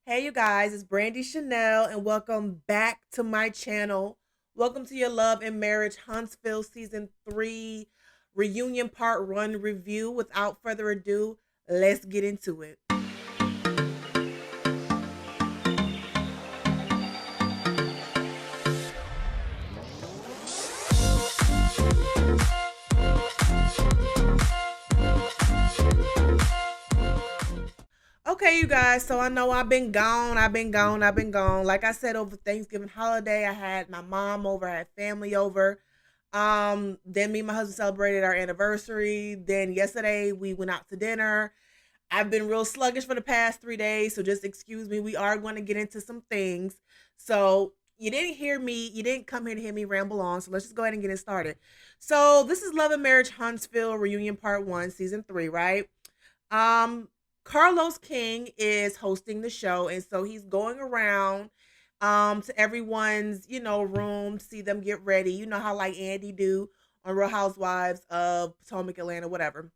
Hey, you guys, it's Brandy Chanel, and welcome back to my channel. Welcome to your Love and Marriage Huntsville Season 3 Reunion Part 1 review. Without further ado, let's get into it. Okay, you guys, so I know I've been gone. Like I said, over Thanksgiving holiday, I had my mom over, I had family over. Then me and my husband celebrated our anniversary. Then yesterday we went out to dinner. I've been real sluggish for the past 3 days, so just excuse me. We are going to get into some things. So you didn't come here to hear me ramble on. So let's just go ahead and get it started. So this is Love and Marriage Huntsville Reunion Part 1, Season 3, right? Um, Carlos King is hosting the show, and so he's going around to everyone's, room to see them get ready. You know how like Andy do on Real Housewives of Potomac, Atlanta, whatever.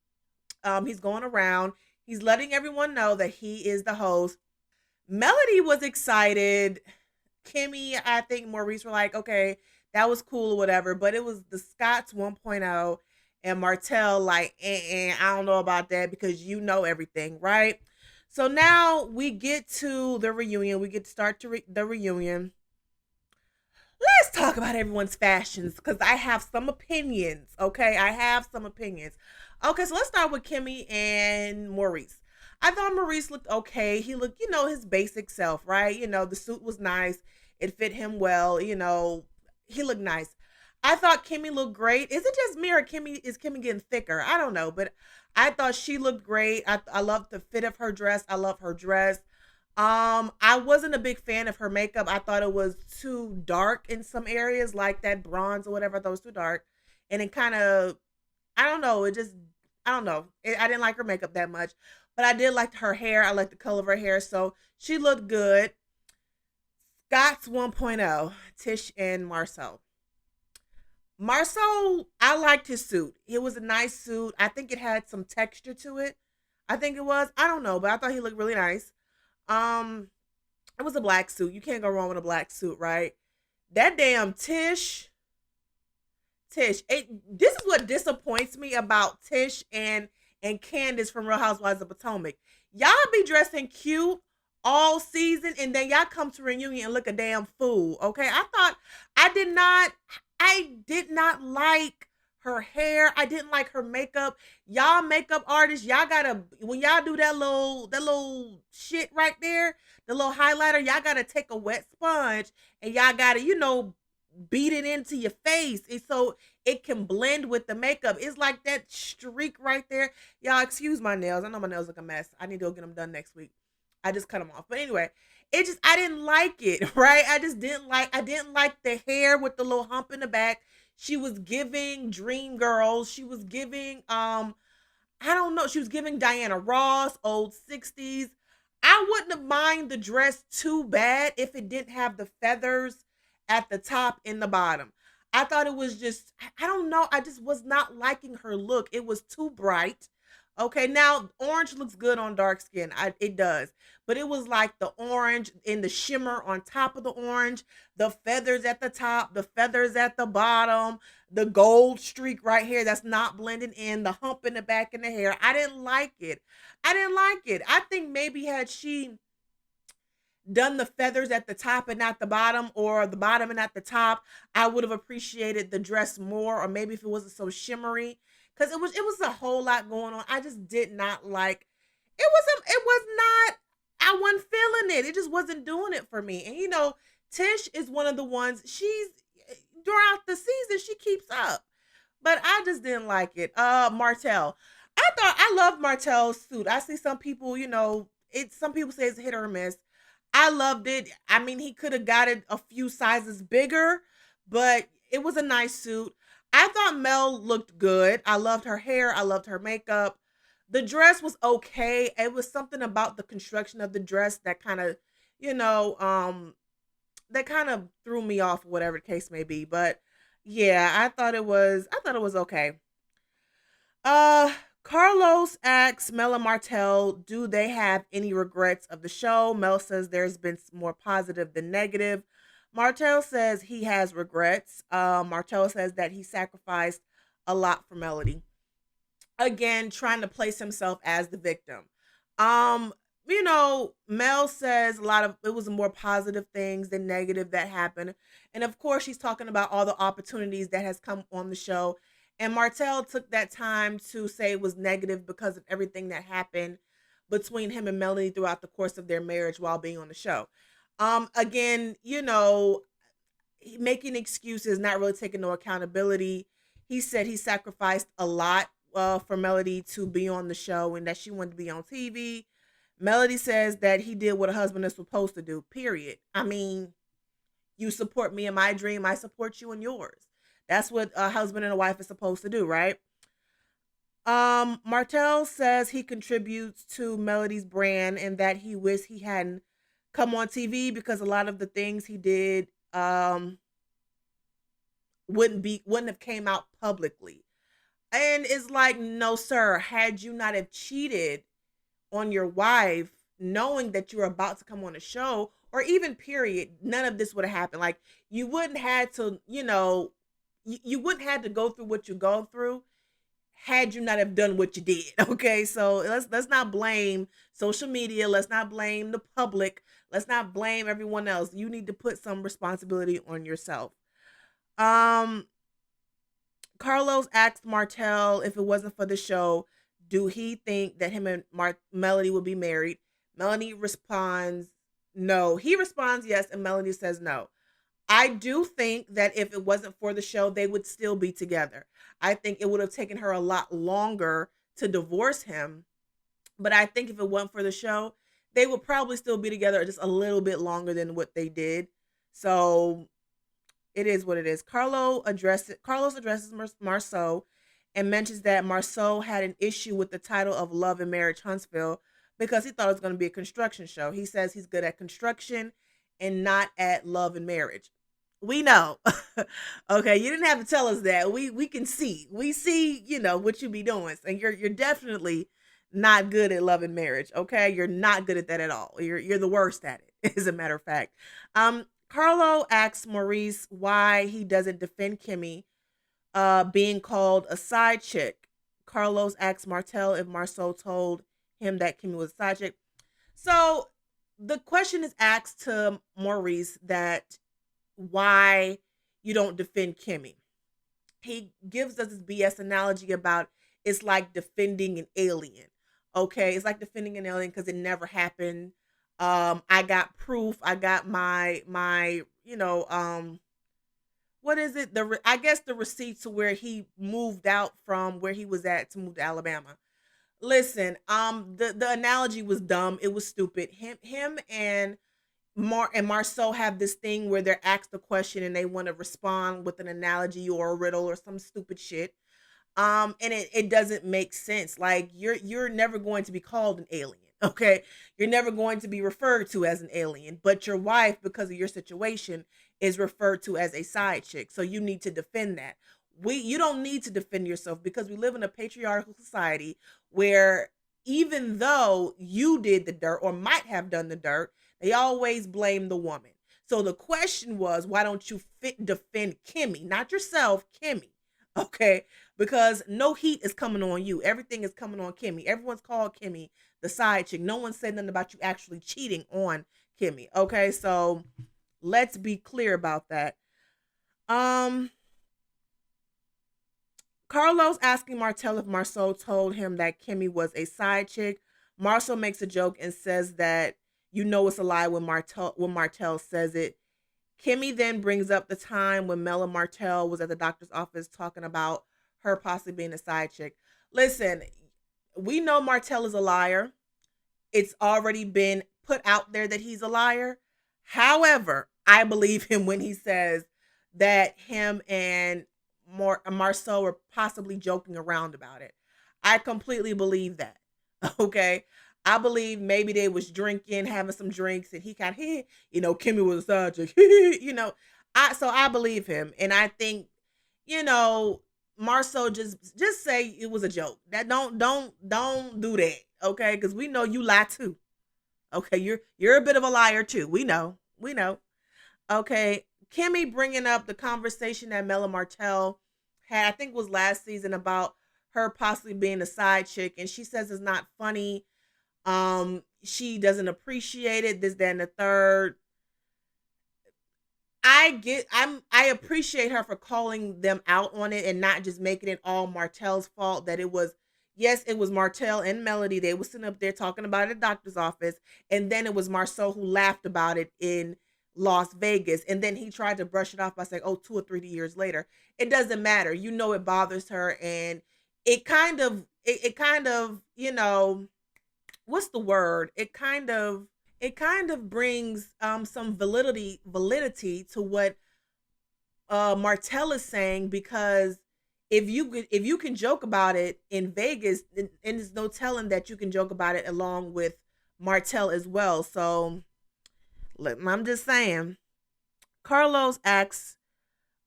He's going around. He's letting everyone know that he is the host. Melody was excited. Kimmy, I think Maurice were like, okay, that was cool or whatever. But it was the Scots 1.0 and Martell like, I don't know about that because you know everything, right? So now we get to the reunion. We get to start the reunion. Let's talk about everyone's fashions because I have some opinions. Okay, I have some opinions. Okay, so let's start with Kimmy and Maurice. I thought Maurice looked okay. He looked, his basic self, right? The suit was nice. It fit him well. He looked nice. I thought Kimmy looked great. Is it just me or Kimmy getting thicker? I don't know, but I thought she looked great. I love the fit of her dress. I love her dress. I wasn't a big fan of her makeup. I thought it was too dark in some areas, like that bronze or whatever. I thought it was too dark, and it kind of, I don't know. I don't know. I didn't like her makeup that much, but I did like her hair. I like the color of her hair, so she looked good. Scott's 1.0, Tish and Marcel. Marcel, I liked his suit. It was a nice suit. I think it had some texture to it. I think it was. I don't know, but I thought he looked really nice. Um, it was a black suit. You can't go wrong with a black suit, right? That damn Tish. This is what disappoints me about Tish and Candace from Real Housewives of Potomac. Y'all be dressing cute all season, and then y'all come to reunion and look a damn fool. Okay, I did not, I did not like her hair. I didn't like her makeup. Y'all makeup artists, y'all gotta when y'all do that little shit right there, the little highlighter, y'all gotta take a wet sponge and y'all gotta beat it into your face and so it can blend with the makeup. It's like that streak right there. Y'all excuse my nails. I know my nails look a mess. I need to go get them done next week. I just cut them off. But anyway, I didn't like it, right? I didn't like the hair with the little hump in the back. She was giving Dream Girls. She was giving I don't know, she was giving Diana Ross, old 60s. I wouldn't have mind the dress too bad if it didn't have the feathers at the top and the bottom. I thought it was just, I don't know, I just was not liking her look. It was too bright. Okay, now orange looks good on dark skin. It does. But it was like the orange and the shimmer on top of the orange, the feathers at the top, the feathers at the bottom, the gold streak right here that's not blending in, the hump in the back and the hair. I didn't like it. I didn't like it. I think maybe had she done the feathers at the top and not the bottom, or the bottom and at the top, I would have appreciated the dress more, or maybe if it wasn't so shimmery. Because it was a whole lot going on. I just did not like it was not, I wasn't feeling it. It just wasn't doing it for me. And Tish is one of the ones, she's throughout the season, she keeps up. But I just didn't like it. Martell. I love Martell's suit. I see some people, some people say it's hit or miss. I loved it. I mean, he could have got it a few sizes bigger, but it was a nice suit. I thought Mel looked good. I loved her hair. I loved her makeup. The dress was okay. It was something about the construction of the dress that kind of, you know, um, that kind of threw me off, whatever the case may be. But yeah, I thought it was okay. Uh Carlos asks Mel and Martell, do they have any regrets of the show? Mel says there's been more positive than negative. Martell says he has regrets. Martell says that he sacrificed a lot for Melody. Again, trying to place himself as the victim. Um, Mel says a lot of it was more positive things than negative that happened. And of course, she's talking about all the opportunities that has come on the show. And Martell took that time to say it was negative because of everything that happened between him and Melanie throughout the course of their marriage while being on the show. Again, making excuses, not really taking no accountability. He said he sacrificed a lot for Melody to be on the show and that she wanted to be on TV. Melody says that he did what a husband is supposed to do, period. I mean, you support me in my dream, I support you in yours. That's what a husband and a wife is supposed to do, right? Martell says he contributes to Melody's brand and that he wished he hadn't come on TV because a lot of the things he did wouldn't have came out publicly. And it's like, no, sir, had you not have cheated on your wife, knowing that you're about to come on a show, or even period, none of this would have happened. Like you wouldn't have to, you wouldn't have to go through what you go through had you not have done what you did. Okay, so let's not blame social media. Let's not blame the public. Let's not blame everyone else. You need to put some responsibility on yourself. Um, Carlos asked Martell if it wasn't for the show, do he think that him and Melody would be married? Melanie responds no. He responds yes, and Melanie says no. I do think that if it wasn't for the show, they would still be together. I think it would have taken her a lot longer to divorce him, but I think if it wasn't for the show, they would probably still be together just a little bit longer than what they did. So it is what it is. Carlos addresses Marceau and mentions that Marceau had an issue with the title of Love and Marriage Huntsville because he thought it was going to be a construction show. He says he's good at construction and not at love and marriage. We know. Okay, you didn't have to tell us that. We can see. We see, what you be doing. And you're definitely not good at love and marriage. Okay? You're not good at that at all. You're the worst at it, as a matter of fact. Carlo asks Maurice why he doesn't defend Kimmy being called a side chick. Carlos asks Martell if Marceau told him that Kimmy was a side chick. So the question is asked to Maurice that why you don't defend Kimmy. He gives us this BS analogy about it's like defending an alien. Okay, it's like defending an alien because it never happened. I got proof. I got my what is it? I guess the receipt to where he moved out from where he was at to move to Alabama. Listen, the analogy was dumb. It was stupid. Him and Marceau have this thing where they're asked a question and they want to respond with an analogy or a riddle or some stupid shit. And it doesn't make sense. Like you're never going to be called an alien. Okay. You're never going to be referred to as an alien, but your wife, because of your situation, is referred to as a side chick. So you need to defend that. You don't need to defend yourself because we live in a patriarchal society where even though you did the dirt or might have done the dirt, they always blame the woman. So the question was, why don't you defend Kimmy, not yourself, Kimmy? Okay, because no heat is coming on you. Everything is coming on Kimmy. Everyone's called Kimmy the side chick. No one said nothing about you actually cheating on Kimmy. Okay, so let's be clear about that. Carlos asking Martell if Marceau told him that Kimmy was a side chick. Marceau makes a joke and says that it's a lie when Martell says it. Kimmy then brings up the time when Mel and Martell was at the doctor's office talking about her possibly being a side chick. Listen, we know Martell is a liar. It's already been put out there that he's a liar. However, I believe him when he says that him and Marceau were possibly joking around about it. I completely believe that. Okay. I believe maybe they was drinking, having some drinks, and he kind of, Kimmy was a side chick, so I believe him, and I think, Marcel, just say it was a joke. That don't do that, okay? Because we know you lie too. Okay, you're a bit of a liar too. We know. Okay, Kimmy bringing up the conversation that Mela Martell had, I think it was last season, about her possibly being a side chick, and she says it's not funny. She doesn't appreciate it. This, that, and the third. I appreciate her for calling them out on it and not just making it all Martell's fault. That it was, yes, it was Martell and Melody. They were sitting up there talking about it at the doctor's office, and then it was Marceau who laughed about it in Las Vegas, and then he tried to brush it off by saying, "Oh, 2 or 3 years later." It doesn't matter. You know, it bothers her, and it kind of what's the word? It kind of brings some validity to what Martell is saying, because if you can joke about it in Vegas, and there's no telling that you can joke about it along with Martell as well. So look, I'm just saying. Carlos asks,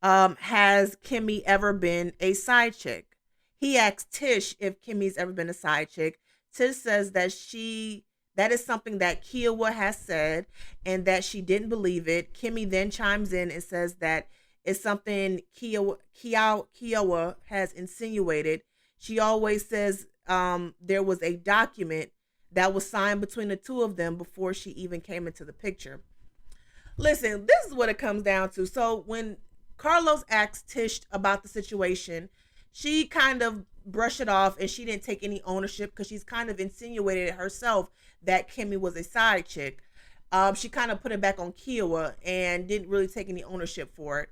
has Kimmy ever been a side chick? He asks Tish if Kimmy's ever been a side chick. Tish says that is something that Kiowa has said and that she didn't believe it. Kimmy then chimes in and says that it's something Kiowa has insinuated. She always says there was a document that was signed between the two of them before she even came into the picture. Listen, this is what it comes down to. So when Carlos asked Tish about the situation, she kind of brushed it off and she didn't take any ownership, because she's kind of insinuated herself that Kimmy was a side chick. She kind of put it back on Kiowa and didn't really take any ownership for it.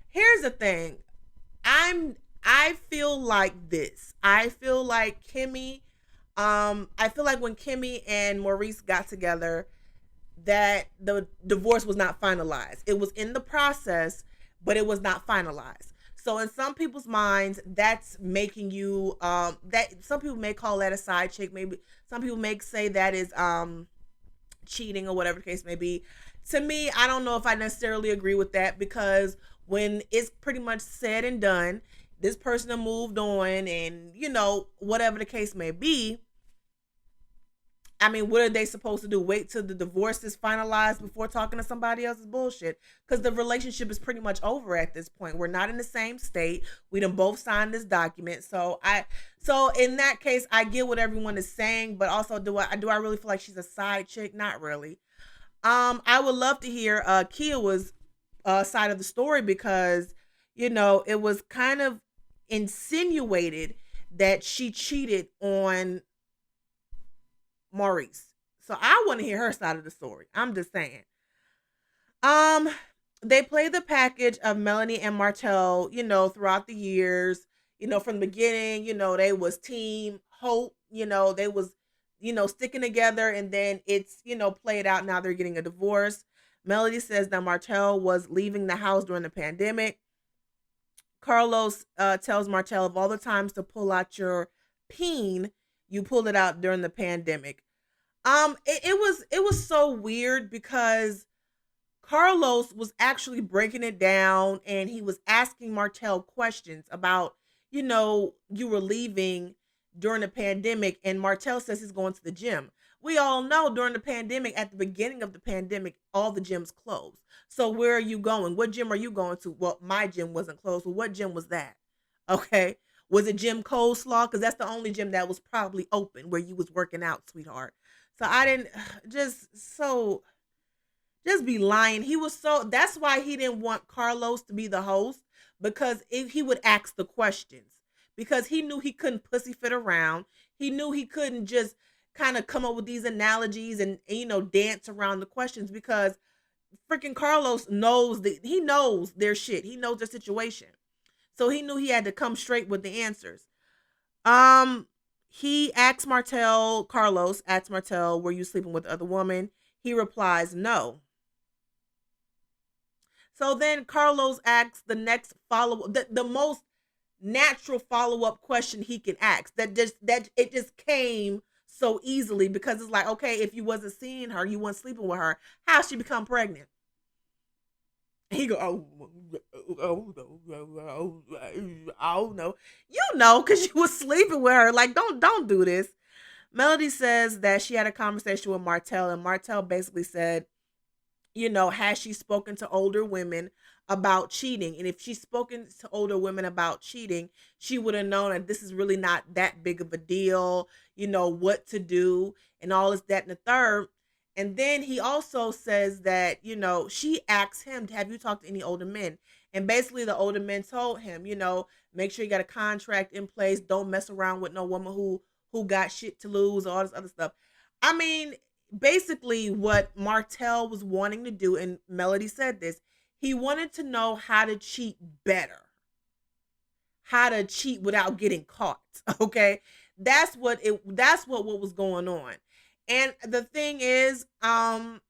Here's the thing. I feel like this. I feel like when Kimmy and Maurice got together, that the divorce was not finalized. It was in the process, but it was not finalized. So in some people's minds, that's making you that some people may call that a side chick. Maybe some people may say that is cheating or whatever the case may be. To me, I don't know if I necessarily agree with that, because when it's pretty much said and done, this person have moved on, and whatever the case may be. I mean, what are they supposed to do? Wait till the divorce is finalized before talking to somebody else? Is bullshit. Because the relationship is pretty much over at this point. We're not in the same state. We done both signed this document. So in that case, I get what everyone is saying, but also do I really feel like she's a side chick? Not really. I would love to hear Kia's side of the story, because it was kind of insinuated that she cheated on Maurice. So I want to hear her side of the story. I'm just saying. Um, they played the package of Melanie and Martell, throughout the years. From the beginning, they was team hope, they was, sticking together, and then it's, played out. Now they're getting a divorce. Melody says that Martell was leaving the house during the pandemic. Carlos tells Martell, of all the times to pull out your peen, you pulled it out during the pandemic. It was so weird, because Carlos was actually breaking it down, and he was asking Martell questions about, you were leaving during the pandemic, and Martell says he's going to the gym. We all know during the pandemic, at the beginning of the pandemic, all the gyms closed. So where are you going? What gym are you going to? Well, my gym wasn't closed. Well, what gym was that? Okay. Was it Gym Coleslaw? Because that's the only gym that was probably open where you was working out, sweetheart. So I didn't just be lying. That's why he didn't want Carlos to be the host, because if he would ask the questions, because he knew he couldn't pussyfoot around. He knew he couldn't just kind of come up with these analogies and dance around the questions, because freaking Carlos he knows their shit. He knows their situation. So he knew he had to come straight with the answers. Um, Carlos asks Martell, were you sleeping with the other woman? He replies, no. So then Carlos asks the next follow, the most natural follow-up question he can ask, that it just came so easily, because it's like, okay, if you wasn't seeing her, you weren't sleeping with her, how she become pregnant? And he go, oh no, you know, because you was sleeping with her. Like, don't do this. Melody says that she had a conversation with Martell, and Martell basically said, has she spoken to older women about cheating? And if she's spoken to older women about cheating, she would have known that this is really not that big of a deal, what to do, and all this, that, and the third. And then he also says that, she asked him, have you talked to any older men? And basically, the older men told him, make sure you got a contract in place. Don't mess around with no woman who got shit to lose, all this other stuff. I mean, basically what Martell was wanting to do, and Melody said this, he wanted to know how to cheat better, how to cheat without getting caught. Okay. That's what was going on. And the thing is, and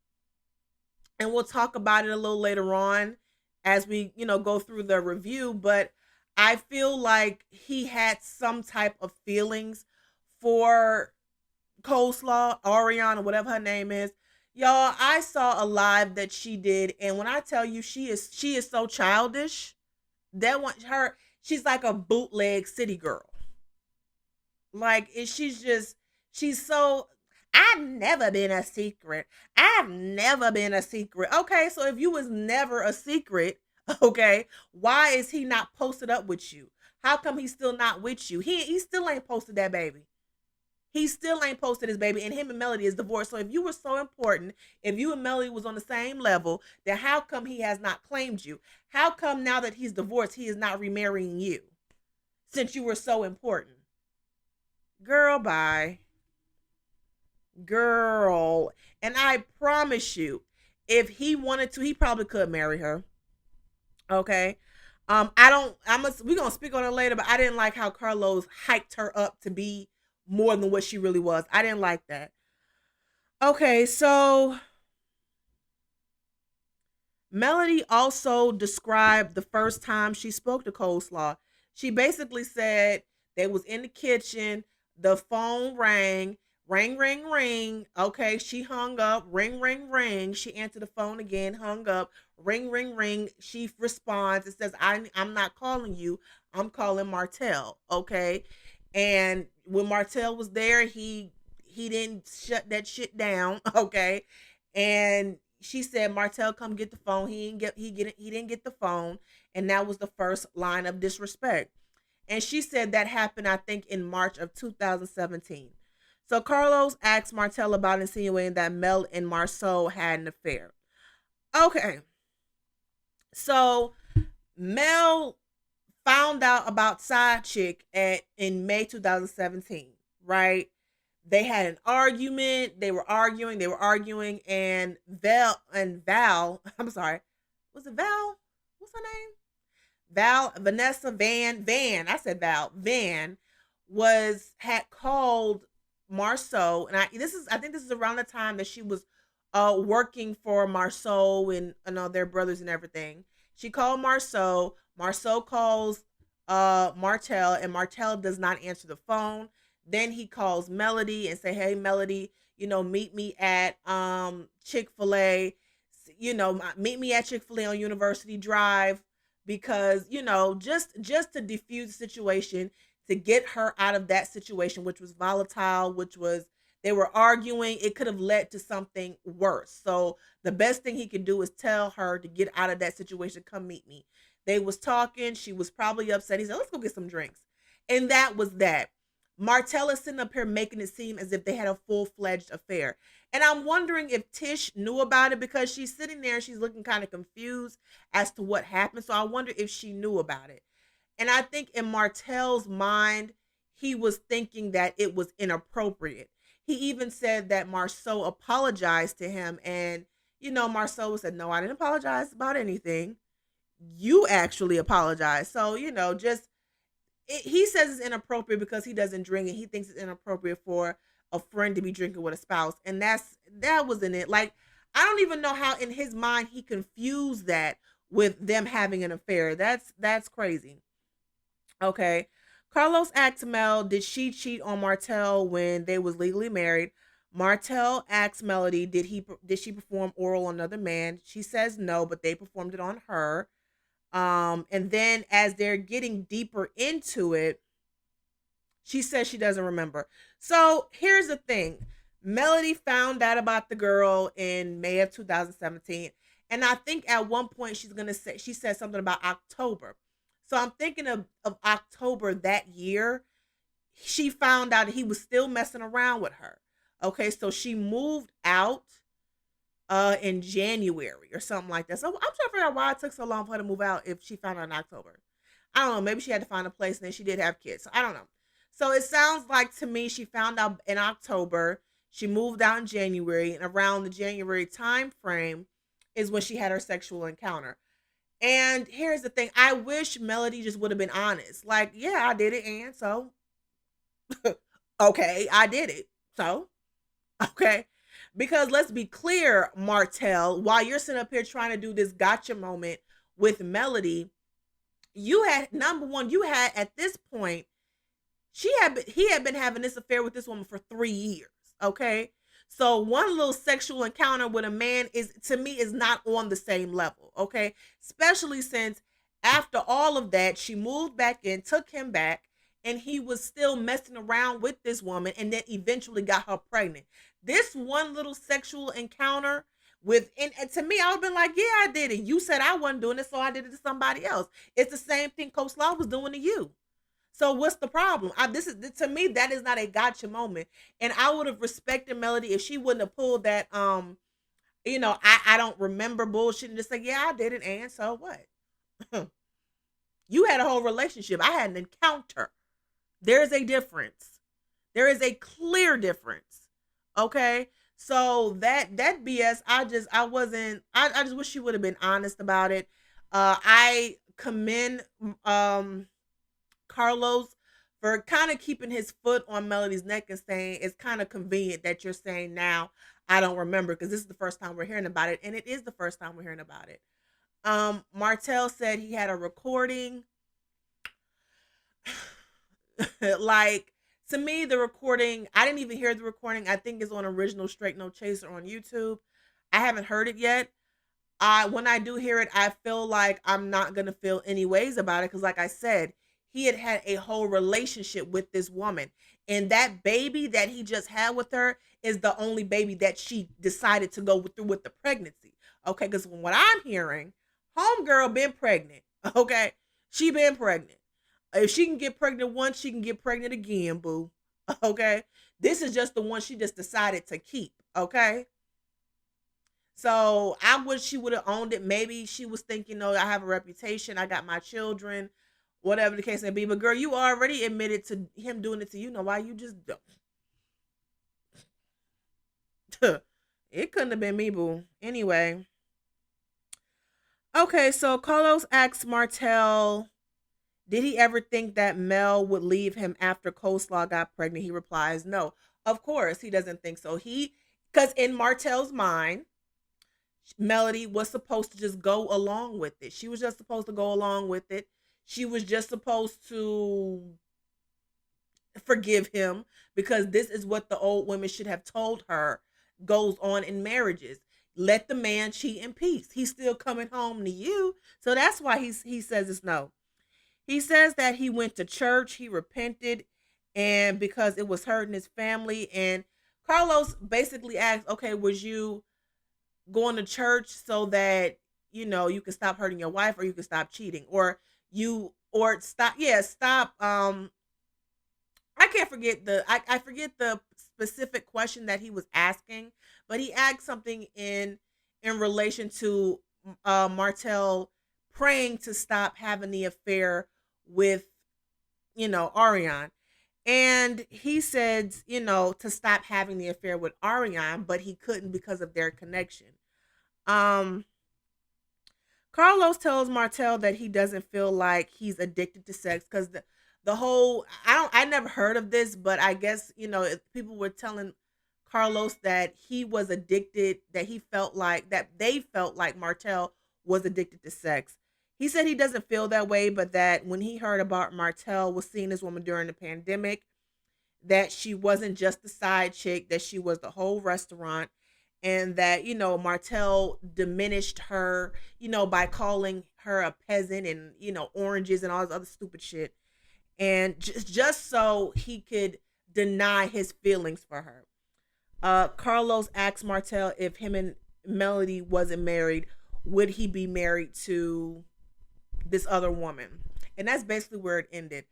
we'll talk about it a little later on as we, go through the review, but I feel like he had some type of feelings for Coleslaw, Ariana, whatever her name is. Y'all, I saw a live that she did, and when I tell you she is so childish. That one, she's like a bootleg city girl. Like, she's so. I've never been a secret. I've never been a secret. Okay, so if you was never a secret, okay, why is he not posted up with you? How come he's still not with you? He still ain't posted that baby. He still ain't posted his baby, and him and Melody is divorced. So if you were so important, if you and Melody was on the same level, then how come he has not claimed you? How come now that he's divorced, he is not remarrying you? Since you were so important. Girl, bye. Girl. And I promise you, if he wanted to, he probably could marry her. Okay. I don't we're gonna speak on it later, but I didn't like how Carlos hyped her up to be more than what she really was. I didn't like that. Okay, so Melody also described the first time she spoke to Coleslaw. She basically said they was in the kitchen, the phone rang, ring, ring, ring. Okay, she hung up, ring, ring, ring. She answered the phone again, hung up, ring, ring, ring. She responds and says, I'm not calling you, I'm calling Martell. Okay. And when Martell was there, he didn't shut that shit down. Okay. And she said, Martell, come get the phone. He didn't get the phone. And that was the first line of disrespect. And she said that happened, I think, in March of 2017. So Carlos asked Martell about insinuating that Mel and Marceau had an affair. Okay. So Mel found out about Side Chick in May 2017, right? They had an argument. They were arguing, and Val, I'm sorry, was it Val? What's her name? Vanessa Van. I said Val Van had called Marceau, and I think this is around the time that she was working for Marceau and all their brothers and everything. She called Marceau. Marceau calls Martell, and Martell does not answer the phone. Then he calls Melody and say, "Hey, Melody, meet me at Chick-fil-A. Meet me at Chick-fil-A on University Drive because just to diffuse the situation, to get her out of that situation, which was volatile, which was they were arguing. It could have led to something worse. So the best thing he could do is tell her to get out of that situation. Come meet me." They was talking. She was probably upset. He said, "Let's go get some drinks," and that was that. Martell is sitting up here making it seem as if they had a full-fledged affair. And I'm wondering if Tish knew about it because she's sitting there and she's looking kind of confused as to what happened. So I wonder if she knew about it. And I think in Martell's mind, he was thinking that it was inappropriate. He even said that Marceau apologized to him. And, Marceau said, "No, I didn't apologize about anything. You actually apologized." So, just he says it's inappropriate because he doesn't drink, and he thinks it's inappropriate for a friend to be drinking with a spouse, and that wasn't it. Like, I don't even know how in his mind he confused that with them having an affair. That's crazy. Okay. Carlos asked Mel, did she cheat on Martell when they was legally married? Martell asks Melody, did she perform oral on another man? She says no, but they performed it on her. And then as they're getting deeper into it, she says she doesn't remember. So here's the thing. Melody found out about the girl in May of 2017. And I think at one point she said something about October. So I'm thinking of October that year. She found out that he was still messing around with her. Okay, so she moved out in January or something like that. So I'm trying to figure out why it took so long for her to move out if she found out in October. I don't know. Maybe she had to find a place and then she did have kids. So I don't know. So it sounds like to me she found out in October. She moved out in January, and around the January time frame is when she had her sexual encounter. And here's the thing. I wish Melody just would have been honest. Like, yeah, I did it, and so okay, I did it. So, okay. Because let's be clear, Martell, while you're sitting up here trying to do this gotcha moment with Melody, you had number one, you had at this point, he had been having this affair with this woman for 3 years. Okay. So one little sexual encounter with a man is to me is not on the same level. Okay. Especially since after all of that, she moved back in, took him back, and he was still messing around with this woman and then eventually got her pregnant. This one little sexual encounter and to me, I would have been like, yeah, I did it. You said I wasn't doing it, so I did it to somebody else. It's the same thing Coach Law was doing to you. So what's the problem? This is to me that is not a gotcha moment, and I would have respected Melody if she wouldn't have pulled that. I don't remember bullshit and just say yeah I did it, and so what? You had a whole relationship. I had an encounter. There is a difference. There is a clear difference. Okay. So that BS, I just wish she would have been honest about it. I commend Carlos for kind of keeping his foot on Melody's neck and saying it's kind of convenient that you're saying now I don't remember because this is the first time we're hearing about it, and it is the first time we're hearing about it. Martell said he had a recording. Like to me, the recording, I didn't even hear the recording. I think it's on original Straight No Chaser on YouTube. I haven't heard it yet. When I do hear it, I feel like I'm not gonna feel any ways about it because, like I said, he had a whole relationship with this woman, and that baby that he just had with her is the only baby that she decided to go through with the pregnancy. Okay, because from what I'm hearing, homegirl been pregnant. Okay, she been pregnant. If she can get pregnant once, she can get pregnant again, boo. Okay, this is just the one she just decided to keep. Okay. So I wish she would have owned it. Maybe she was thinking, no, I have a reputation. I got my children, whatever the case may be. But girl, you already admitted to him doing it to you. Know why you just don't? It couldn't have been me, boo. Anyway. Okay, so Carlos asks Martell, did he ever think that Mel would leave him after Coleslaw got pregnant? He replies, no. Of course, he doesn't think so. Because in Martell's mind, Melody was supposed to just go along with it. She was just supposed to go along with it. She was just supposed to forgive him because this is what the old women should have told her goes on in marriages. Let the man cheat in peace. He's still coming home to you. So that's why he says it's no. He says that he went to church, he repented, and because it was hurting his family. And Carlos basically asked, okay, was you going to church so that you can stop hurting your wife or you can stop cheating or stop I can't forget I forget the specific question that he was asking, but he asked something in relation to Martell praying to stop having the affair with Ariane. And he said, to stop having the affair with Ariane, but he couldn't because of their connection. Um, Carlos tells Martell that he doesn't feel like he's addicted to sex because the whole I never heard of this, but I guess if people were telling Carlos that he was addicted, that they felt like Martell was addicted to sex. He said he doesn't feel that way, but that when he heard about Martell was seeing this woman during the pandemic, that she wasn't just the side chick, that she was the whole restaurant, and that, Martell diminished her, by calling her a peasant and, oranges and all this other stupid shit. And just so he could deny his feelings for her. Carlos asked Martell if him and Melody wasn't married, would he be married to this other woman? And that's basically where it ended.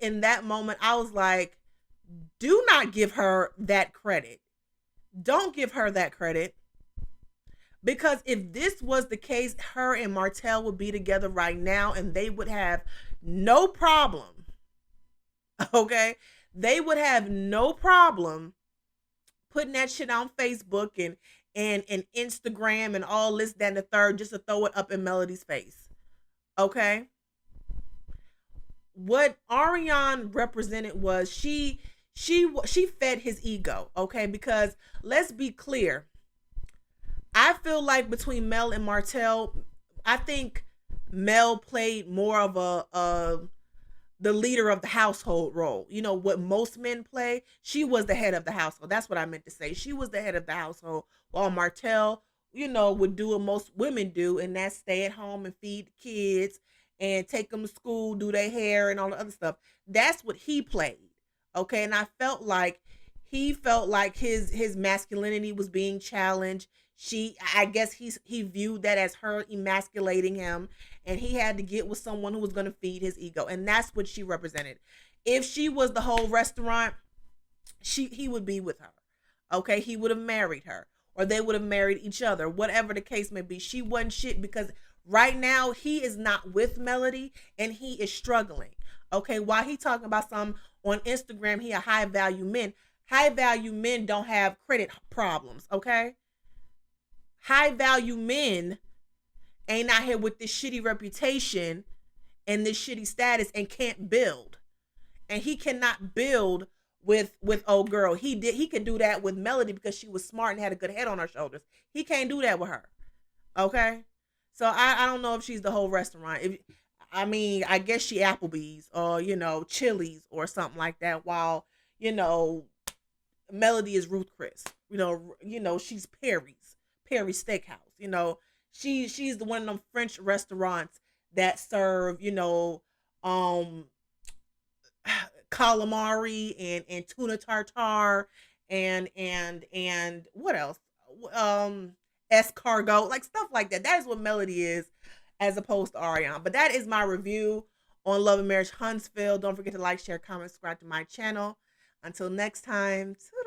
In that moment, I was like, do not give her that credit. Don't give her that credit. Because if this was the case, her and Martell would be together right now and they would have no problem. Okay? They would have no problem putting that shit on Facebook and Instagram and all this, that, and the third, just to throw it up in Melody's face. Okay? What Ariane represented was she fed his ego, okay? Because let's be clear, I feel like between Mel and Martell, I think Mel played more of the leader of the household role. You know what most men play? She was the head of the household. That's what I meant to say. She was the head of the household, while Martell, would do what most women do, and that's stay at home and feed the kids and take them to school, do their hair and all the other stuff. That's what he played. Okay, and I felt like he felt like his masculinity was being challenged. I guess he viewed that as her emasculating him, and he had to get with someone who was going to feed his ego, and that's what she represented. If she was the whole restaurant, he would be with her. Okay, he would have married her, or they would have married each other, whatever the case may be. She wasn't shit because right now he is not with Melody and he is struggling. Okay, while he talking about some on Instagram, he a high value men. High value men don't have credit problems. Okay, high value men ain't out here with this shitty reputation and this shitty status and can't build. And he cannot build with old girl. He could do that with Melody because she was smart and had a good head on her shoulders. He can't do that with her. Okay? So I don't know if she's the whole restaurant. I guess she Applebee's or, Chili's or something like that, while, Melody is Ruth Chris. She's Perry Steakhouse. She's the one of them French restaurants that serve, calamari and tuna tartare and what else? Escargot, like stuff like that. That is what Melody is, as opposed to Ariane. But that is my review on Love and Marriage Huntsville. Don't forget to like, share, comment, subscribe to my channel. Until next time, toodles.